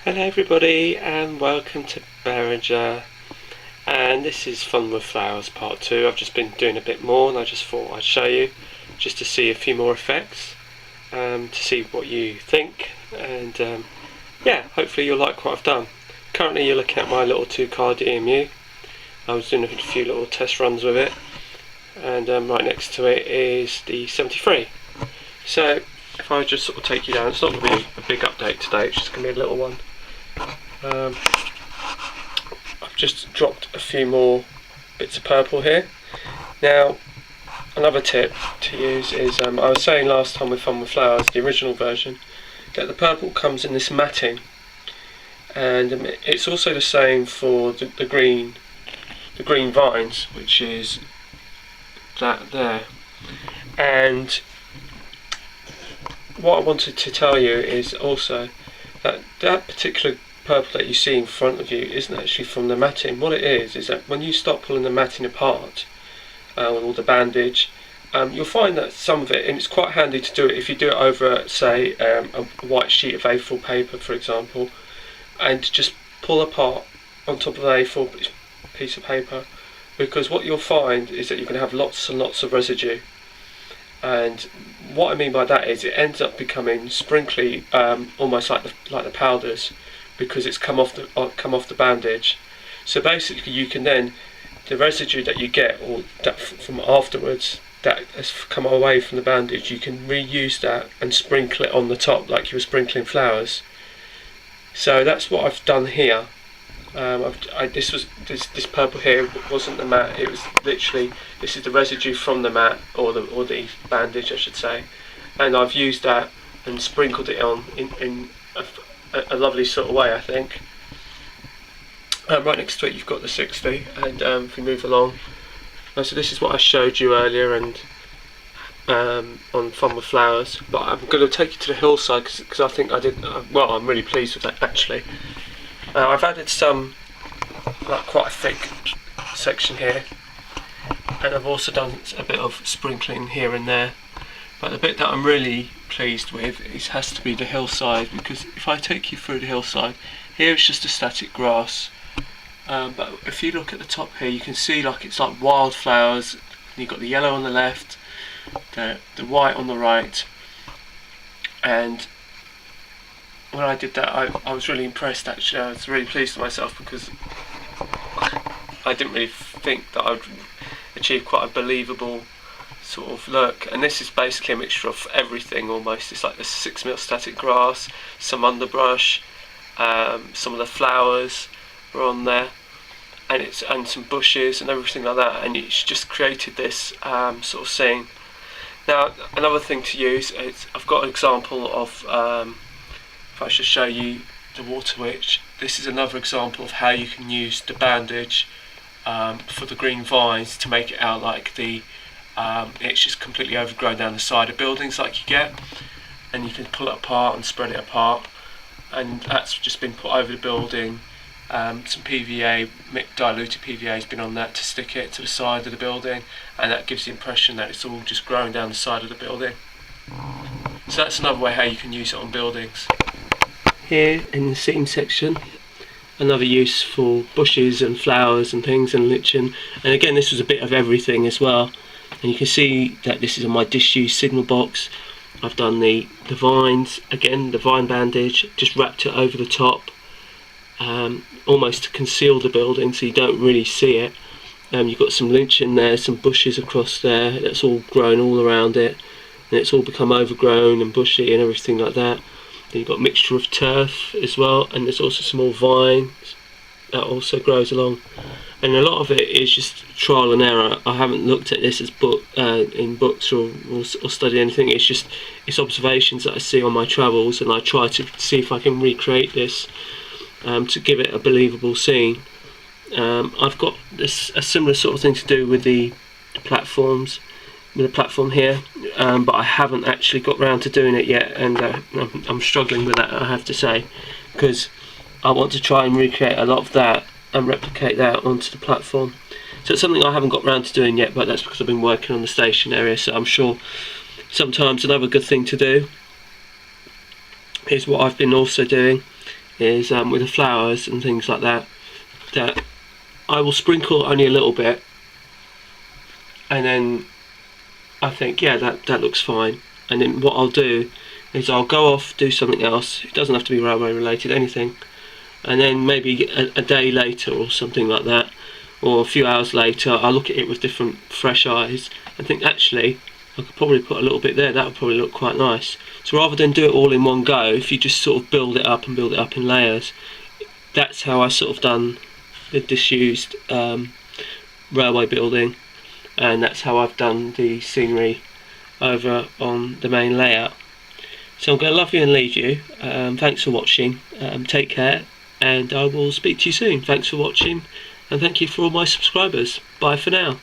Hello everybody and welcome to Berringer, and this is Fun with Flowers Part 2. I've just been doing a bit more and I just thought I'd show you just to see a few more effects, to see what you think, and yeah, hopefully you'll like what I've done. Currently you're looking at my little 2-car DMU. I was doing a few little test runs with it, and right next to it is the 73. So if I just sort of take you down, it's not going to be a big update today, it's just going to be a little one. I've just dropped a few more bits of purple here. Now, another tip to use is, I was saying last time with Fun with Flowers, the original version, that the purple comes in this matting, and it's also the same for the green vines, which is that there. And what I wanted to tell you is also that particular purple that you see in front of you isn't actually from the matting. What it is that when you start pulling the matting apart with all the bandage, you'll find that some of it, and it's quite handy to do it if you do it over, say, a white sheet of A4 paper, for example, and just pull apart on top of an A4 piece of paper, because what you'll find is that you can have lots and lots of residue. And what I mean by that is it ends up becoming sprinkly, almost like the powders, because it's come off the bandage. So basically, you can then, the residue that you get, or that from afterwards that has come away from the bandage, you can reuse that and sprinkle it on the top like you were sprinkling flowers. So that's what I've done here. This purple here wasn't the mat. It was literally, this is the residue from the mat, or the bandage, I should say, and I've used that and sprinkled it on in a lovely sort of way, I think. Right next to it you've got the 60, and if we move along, so this is what I showed you earlier, and on Fun with Flowers, but I'm going to take you to the hillside because I think I did well. I'm really pleased with that, actually. I've added some, like, quite a thick section here, and I've also done a bit of sprinkling here and there, but the bit that I'm really pleased with has to be the hillside, because if I take you through the hillside, here it's just a static grass, but if you look at the top here, you can see like it's like wildflowers, and you've got the yellow on the left, the white on the right, and when I did that, I was really impressed, actually. I was really pleased with myself, because I didn't really think that I would achieve quite a believable sort of look. And this is basically a mixture of everything almost. It's like the 6mm static grass, some underbrush, some of the flowers were on there, and some bushes and everything like that, and it's just created this sort of scene. Now, another thing to use is, I've got an example of, if I should show you the water witch, this is another example of how you can use the bandage for the green vines to make it out like it's just completely overgrown down the side of buildings like you get, and you can pull it apart and spread it apart, and that's just been put over the building. Some PVA, diluted PVA has been on that to stick it to the side of the building, and that gives the impression that it's all just growing down the side of the building. So that's another way how you can use it on buildings. Here in the seam section, another use for bushes and flowers and things and lichen, and again this was a bit of everything as well. And you can see that this is on my disused signal box. I've done the vines, again the vine bandage, just wrapped it over the top, almost to conceal the building so you don't really see it. You've got some lichen there, some bushes across there, that's all grown all around it, and it's all become overgrown and bushy and everything like that. Then you've got a mixture of turf as well, and there's also some more vines that also grows along, and a lot of it is just trial and error. I haven't looked at this as in books or studied anything. It's observations that I see on my travels, and I try to see if I can recreate this to give it a believable scene. I've got a similar sort of thing to do with the platforms, with the platform here, but I haven't actually got round to doing it yet, and I'm struggling with that, I have to say, because I want to try and recreate a lot of that and replicate that onto the platform. So it's something I haven't got round to doing yet, but that's because I've been working on the station area, so I'm sure sometimes another good thing to do is what I've been also doing is with the flowers and things like that, that I will sprinkle only a little bit, and then I think, yeah, that looks fine. And then what I'll do is I'll go off, do something else. It doesn't have to be railway related, anything. And then maybe a day later or something like that, or a few hours later, I'll look at it with different fresh eyes and think, actually, I could probably put a little bit there. That would probably look quite nice. So rather than do it all in one go, if you just sort of build it up and build it up in layers, that's how I sort of done the disused railway building, and that's how I've done the scenery over on the main layout. So I'm going to love you and leave you. Thanks for watching. Take care, and I will speak to you soon. Thanks for watching, and thank you for all my subscribers. Bye for now.